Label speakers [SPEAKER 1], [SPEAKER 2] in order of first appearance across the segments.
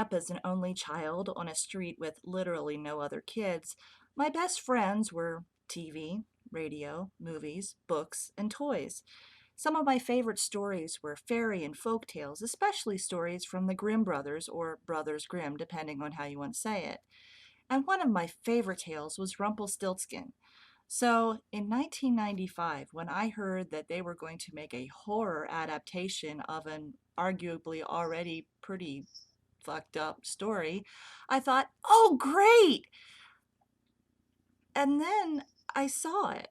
[SPEAKER 1] up as an only child on a street with literally no other kids, my best friends were TV, radio, movies, books, and toys. Some of my favorite stories were fairy and folk tales, especially stories from the Grimm brothers or Brothers Grimm, depending on how you want to say it. And one of my favorite tales was Rumpelstiltskin. So in 1995, when I heard that they were going to make a horror adaptation of an arguably already pretty fucked up story, I thought, oh, great! And then I saw it.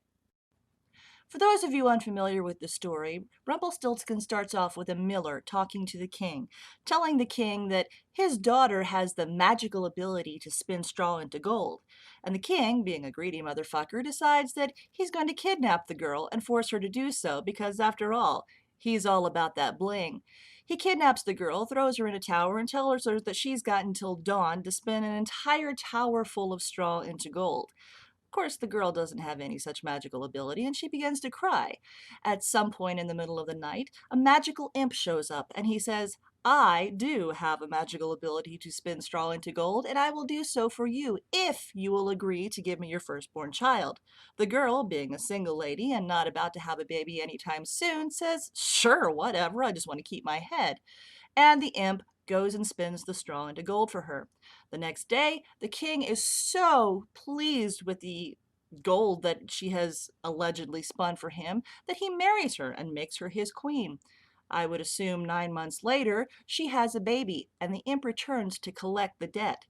[SPEAKER 1] For those of you unfamiliar with the story, Rumpelstiltskin starts off with a miller talking to the king, telling the king that his daughter has the magical ability to spin straw into gold. And the king, being a greedy motherfucker, decides that he's going to kidnap the girl and force her to do so because, after all, he's all about that bling. He kidnaps the girl, throws her in a tower, and tells her that she's got until dawn to spin an entire tower full of straw into gold. Of course, the girl doesn't have any such magical ability, and she begins to cry. At some point in the middle of the night, a magical imp shows up, and he says, I do have a magical ability to spin straw into gold, and I will do so for you if you will agree to give me your firstborn child. The girl, being a single lady and not about to have a baby anytime soon, says, sure, whatever, I just want to keep my head. And the imp goes and spins the straw into gold for her. The next day, the king is so pleased with the gold that she has allegedly spun for him that he marries her and makes her his queen. I would assume 9 months later, she has a baby, and the imp returns to collect the debt.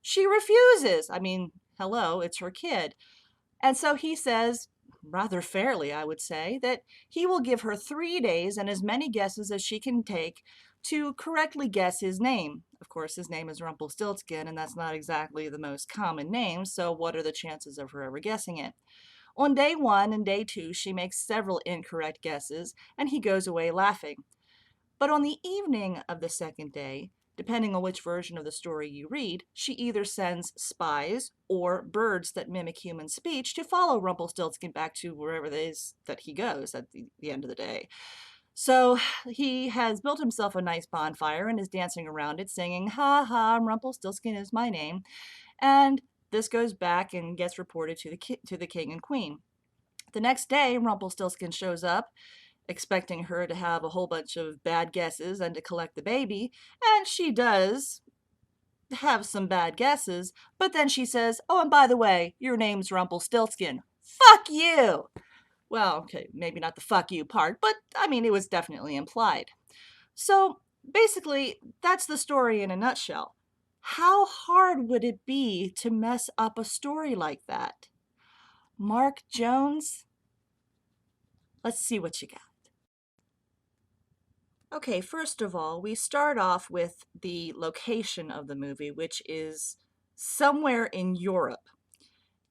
[SPEAKER 1] She refuses. I mean, hello, it's her kid. And so he says, rather fairly, I would say, that he will give her 3 days and as many guesses as she can take to correctly guess his name. Of course, his name is Rumpelstiltskin, and that's not exactly the most common name, so what are the chances of her ever guessing it? On day 1 and day 2, she makes several incorrect guesses, and he goes away laughing. But on the evening of the second day, depending on which version of the story you read, she either sends spies or birds that mimic human speech to follow Rumpelstiltskin back to wherever it is that he goes at the end of the day. So he has built himself a nice bonfire and is dancing around it, singing, ha ha, Rumpelstiltskin is my name. And this goes back and gets reported to the king and queen. The next day, Rumpelstiltskin shows up, expecting her to have a whole bunch of bad guesses and to collect the baby, and she does have some bad guesses, but then she says, oh, and by the way, your name's Rumpelstiltskin. Fuck you! Well, okay, maybe not the fuck you part, but I mean, it was definitely implied. So basically, that's the story in a nutshell. How hard would it be to mess up a story like that? Mark Jones? Let's see what you got. Okay, first of all, we start off with the location of the movie, which is somewhere in Europe.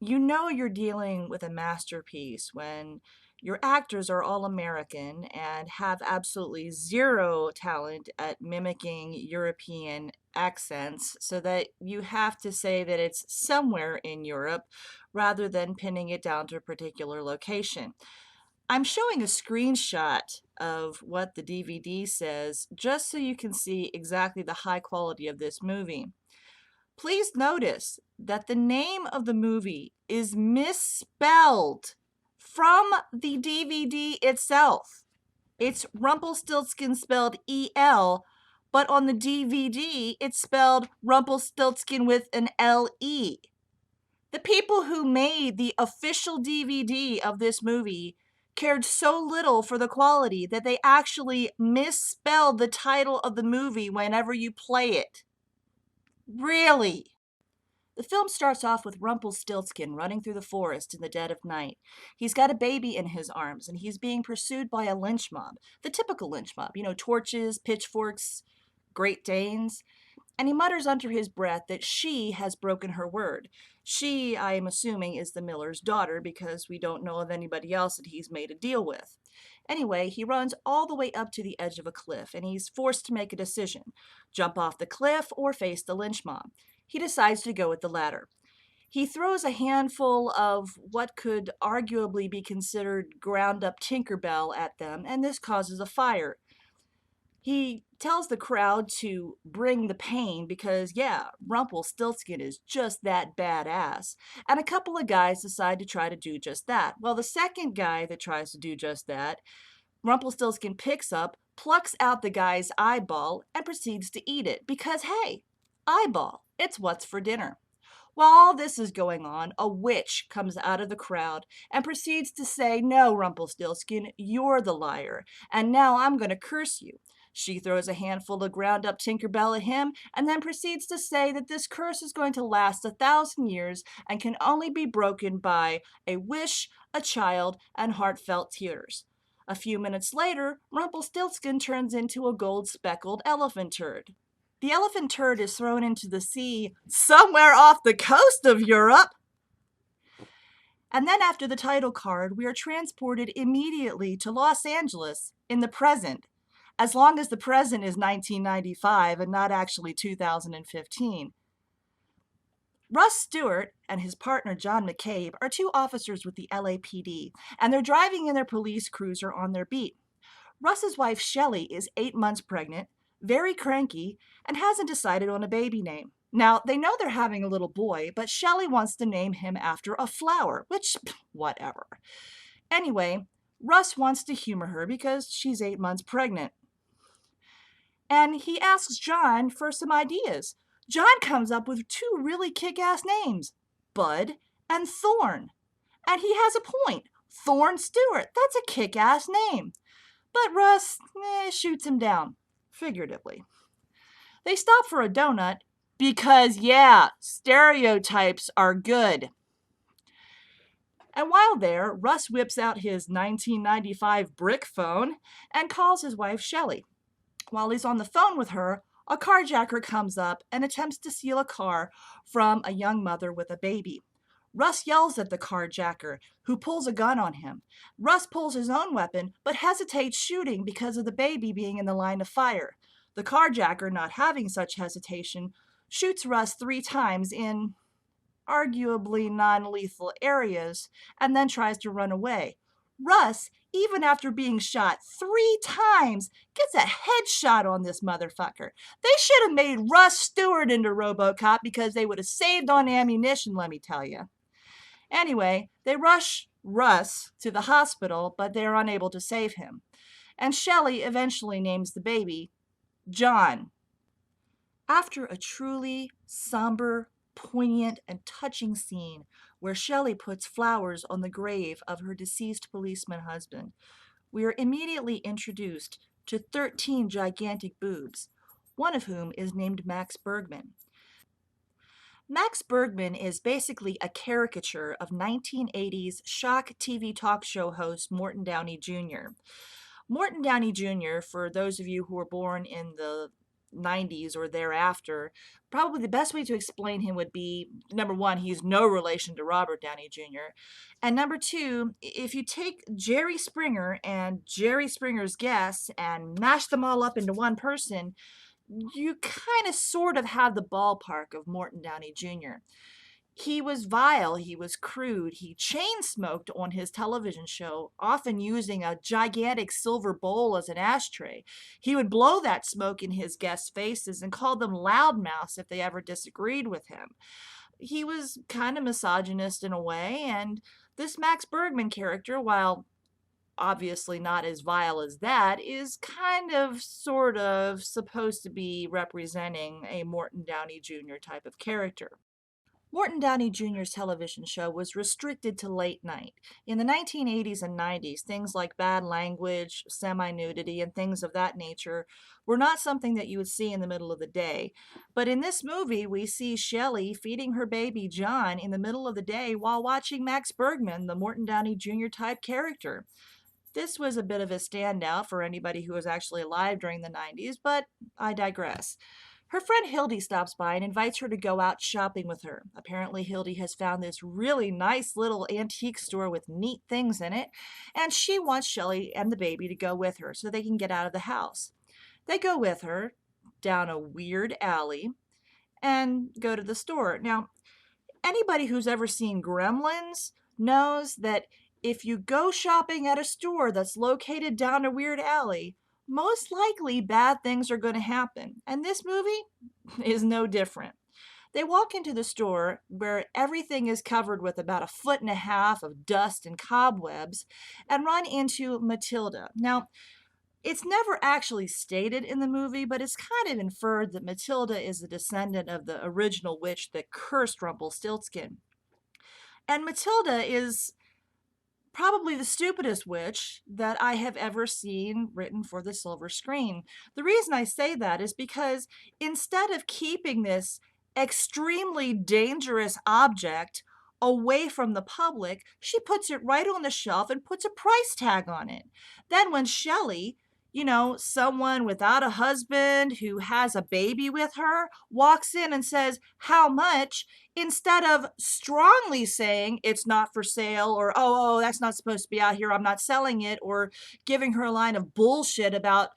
[SPEAKER 1] You know you're dealing with a masterpiece when your actors are all American and have absolutely zero talent at mimicking European accents, so that you have to say that it's somewhere in Europe rather than pinning it down to a particular location. I'm showing a screenshot of what the DVD says just so you can see exactly the high quality of this movie. Please notice that the name of the movie is misspelled from the DVD itself. It's Rumpelstiltskin spelled E-L, but on the DVD it's spelled Rumpelstiltskin with an L-E. The people who made the official DVD of this movie cared so little for the quality that they actually misspelled the title of the movie whenever you play it. Really? The film starts off with Rumpelstiltskin running through the forest in the dead of night. He's got a baby in his arms, and he's being pursued by a lynch mob. The typical lynch mob, torches, pitchforks, Great Danes. And he mutters under his breath that she has broken her word. She, I am assuming, is the miller's daughter because we don't know of anybody else that he's made a deal with. Anyway, he runs all the way up to the edge of a cliff, and he's forced to make a decision: jump off the cliff or face the lynch mob. He decides to go with the latter. He throws a handful of what could arguably be considered ground-up Tinkerbell at them, and this causes a fire. He tells the crowd to bring the pain because, yeah, Rumpelstiltskin is just that badass. And a couple of guys decide to try to do just that. Well, the second guy that tries to do just that, Rumpelstiltskin picks up, plucks out the guy's eyeball, and proceeds to eat it because, hey, eyeball, it's what's for dinner. While all this is going on, a witch comes out of the crowd and proceeds to say, "No, Rumpelstiltskin, you're the liar, and now I'm going to curse you." She throws a handful of ground up Tinkerbell at him and then proceeds to say that this curse is going to last 1,000 years and can only be broken by a wish, a child, and heartfelt tears. A few minutes later, Rumpelstiltskin turns into a gold speckled elephant turd. The elephant turd is thrown into the sea somewhere off the coast of Europe. And then after the title card, we are transported immediately to Los Angeles in the present, as long as the present is 1995 and not actually 2015. Russ Stewart and his partner John McCabe are two officers with the LAPD, and they're driving in their police cruiser on their beat. Russ's wife Shelley is 8 months pregnant, very cranky, and hasn't decided on a baby name. Now, they know they're having a little boy, but Shelley wants to name him after a flower, which, whatever. Anyway, Russ wants to humor her because she's 8 months pregnant. And he asks John for some ideas. John comes up with two really kick-ass names, Bud and Thorn. And he has a point. Thorn Stewart, that's a kick-ass name. But Russ shoots him down, figuratively. They stop for a donut because, yeah, stereotypes are good. And while there, Russ whips out his 1995 brick phone and calls his wife Shelley. While he's on the phone with her, a carjacker comes up and attempts to steal a car from a young mother with a baby. Russ yells at the carjacker, who pulls a gun on him. Russ pulls his own weapon, but hesitates shooting because of the baby being in the line of fire. The carjacker, not having such hesitation, shoots Russ 3 times in arguably non-lethal areas, and then tries to run away. Russ, even after being shot 3 times, gets a headshot on this motherfucker. They should have made Russ Stewart into RoboCop because they would have saved on ammunition, let me tell you. Anyway, they rush Russ to the hospital, but they're unable to save him. And Shelley eventually names the baby John. After a truly somber, poignant, and touching scene where Shelley puts flowers on the grave of her deceased policeman husband, we are immediately introduced to 13 gigantic boobs, one of whom is named Max Bergman. Max Bergman is basically a caricature of 1980s shock TV talk show host Morton Downey Jr. Morton Downey Jr., for those of you who were born in the 90s or thereafter, probably the best way to explain him would be, number one, he's no relation to Robert Downey Jr., and number two, if you take Jerry Springer and Jerry Springer's guests and mash them all up into one person, you kind of sort of have the ballpark of Morton Downey Jr. He was vile, he was crude, he chain smoked on his television show, often using a gigantic silver bowl as an ashtray. He would blow that smoke in his guests' faces and call them loudmouths if they ever disagreed with him. He was kind of misogynist in a way, and this Max Bergman character, while obviously not as vile as that, is kind of sort of supposed to be representing a Morton Downey Jr. type of character. Morton Downey Jr.'s television show was restricted to late night. In the 1980s and 90s, things like bad language, semi-nudity, and things of that nature were not something that you would see in the middle of the day. But in this movie, we see Shelley feeding her baby John in the middle of the day while watching Max Bergman, the Morton Downey Jr. type character. This was a bit of a standout for anybody who was actually alive during the 90s, but I digress. Her friend Hildy stops by and invites her to go out shopping with her. Apparently, Hildy has found this really nice little antique store with neat things in it, and she wants Shelley and the baby to go with her so they can get out of the house. They go with her down a weird alley and go to the store. Now, anybody who's ever seen Gremlins knows that if you go shopping at a store that's located down a weird alley, most likely bad things are going to happen. And this movie is no different. They walk into the store where everything is covered with about 1.5 feet of dust and cobwebs and run into Matilda. Now, it's never actually stated in the movie, but it's kind of inferred that Matilda is a descendant of the original witch that cursed Rumpelstiltskin. And Matilda is probably the stupidest witch that I have ever seen written for the silver screen. The reason I say that is because instead of keeping this extremely dangerous object away from the public, she puts it right on the shelf and puts a price tag on it. Then when Shelley, someone without a husband who has a baby with her, walks in and says, "How much?" instead of strongly saying it's not for sale or, oh, that's not supposed to be out here, I'm not selling it, or giving her a line of bullshit about,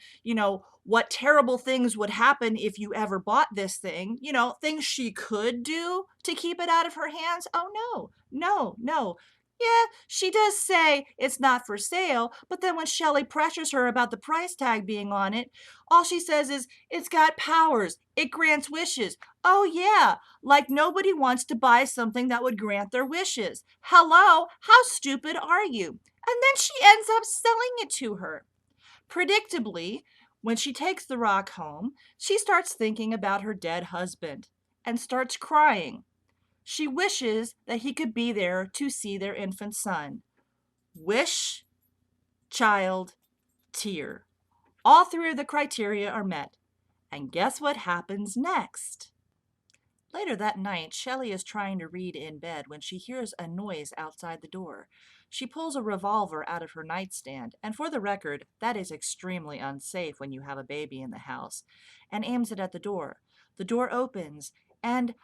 [SPEAKER 1] what terrible things would happen if you ever bought this thing, things she could do to keep it out of her hands. Oh, no, no, no. Yeah, she does say it's not for sale, but then when Shelley pressures her about the price tag being on it, all she says is, it's got powers, it grants wishes. Oh, yeah, like nobody wants to buy something that would grant their wishes. Hello, how stupid are you? And then she ends up selling it to her. Predictably, when she takes the rock home, she starts thinking about her dead husband and starts crying. She wishes that he could be there to see their infant son. Wish, child, tear. All three of the criteria are met. And guess what happens next? Later that night, Shelley is trying to read in bed when she hears a noise outside the door. She pulls a revolver out of her nightstand, and for the record, that is extremely unsafe when you have a baby in the house, and aims it at the door. The door opens, and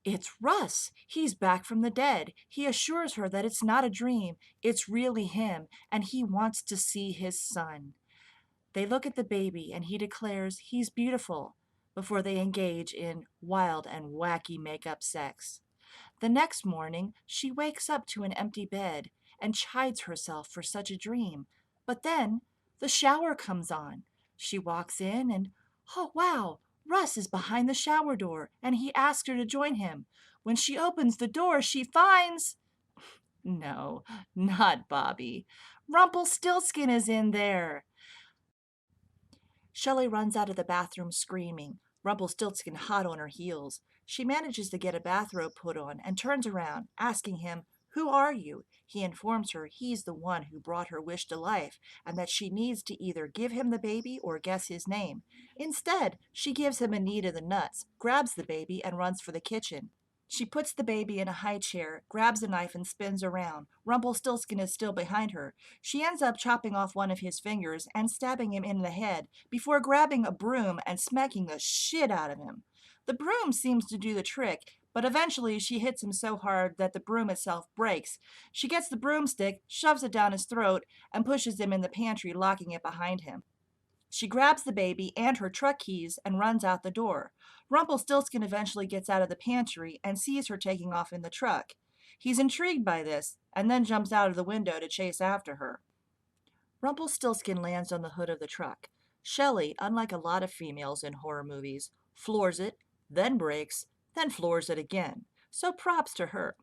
[SPEAKER 1] it's Russ. He's back from the dead. He assures her that it's not a dream, it's really him, and he wants to see his son. They look at the baby, and he declares he's beautiful before they engage in wild and wacky make-up sex. The next morning, she wakes up to an empty bed and chides herself for such a dream. But then the shower comes on. She walks in and, oh wow, Russ is behind the shower door, and he asks her to join him. When she opens the door, she finds... No, not Bobby. Rumpelstiltskin is in there. Shelley runs out of the bathroom screaming, Rumpelstiltskin hot on her heels. She manages to get a bathrobe put on and turns around, asking him, "Who are you?" He informs her he's the one who brought her wish to life and that she needs to either give him the baby or guess his name. Instead, she gives him a knee to the nuts, grabs the baby, and runs for the kitchen. She puts the baby in a high chair, grabs a knife, and spins around. Rumpelstiltskin is still behind her. She ends up chopping off one of his fingers and stabbing him in the head before grabbing a broom and smacking the shit out of him. The broom seems to do the trick, but eventually she hits him so hard that the broom itself breaks. She gets the broomstick, shoves it down his throat, and pushes him in the pantry, locking it behind him. She grabs the baby and her truck keys and runs out the door. Rumpelstiltskin eventually gets out of the pantry and sees her taking off in the truck. He's intrigued by this and then jumps out of the window to chase after her. Rumpelstiltskin lands on the hood of the truck. Shelley, unlike a lot of females in horror movies, floors it, then brakes, then floors it again. So props to her.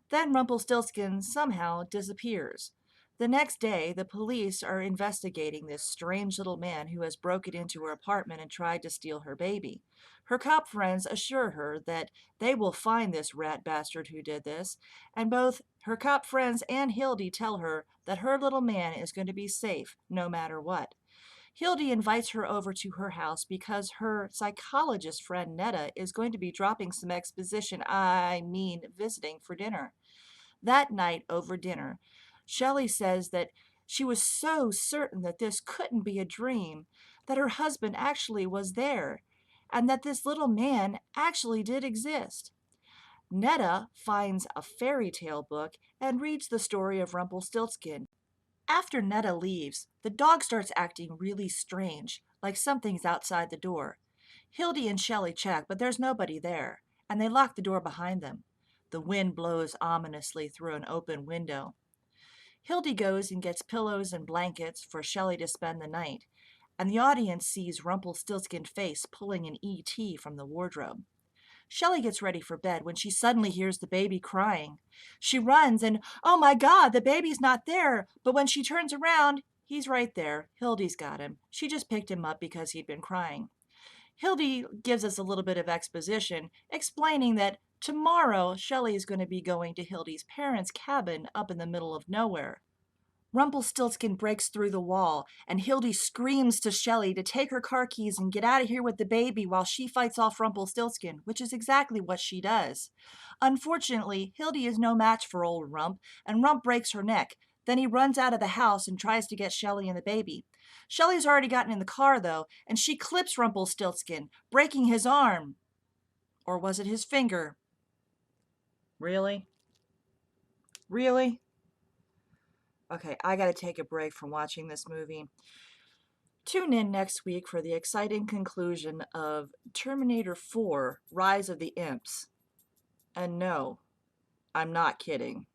[SPEAKER 1] Then Rumpelstiltskin somehow disappears. The next day, the police are investigating this strange little man who has broken into her apartment and tried to steal her baby. Her cop friends assure her that they will find this rat bastard who did this, and both her cop friends and Hildy tell her that her little man is going to be safe no matter what. Hildy invites her over to her house because her psychologist friend Netta is going to be dropping some visiting for dinner. That night over dinner, Shelley says that she was so certain that this couldn't be a dream, that her husband actually was there, and that this little man actually did exist. Netta finds a fairy tale book and reads the story of Rumpelstiltskin. After Netta leaves, the dog starts acting really strange, like something's outside the door. Hildy and Shelley check, but there's nobody there, and they lock the door behind them. The wind blows ominously through an open window. Hildy goes and gets pillows and blankets for Shelley to spend the night, and the audience sees Rumpelstiltskin's face pulling an E.T. from the wardrobe. Shelley gets ready for bed when she suddenly hears the baby crying. She runs and, oh my God, the baby's not there. But when she turns around, he's right there. Hildy's got him. She just picked him up because he'd been crying. Hildy gives us a little bit of exposition, explaining that tomorrow Shelley is going to be going to Hildy's parents' cabin up in the middle of nowhere. Rumpelstiltskin breaks through the wall, and Hildy screams to Shelley to take her car keys and get out of here with the baby while she fights off Rumpelstiltskin, which is exactly what she does. Unfortunately, Hildy is no match for old Rump, and Rump breaks her neck. Then he runs out of the house and tries to get Shelley and the baby. Shelley's already gotten in the car, though, and she clips Rumpelstiltskin, breaking his arm. Or was it his finger? Really? Really? Okay, I gotta take a break from watching this movie. Tune in next week for the exciting conclusion of Terminator 4: Rise of the Imps. And no, I'm not kidding.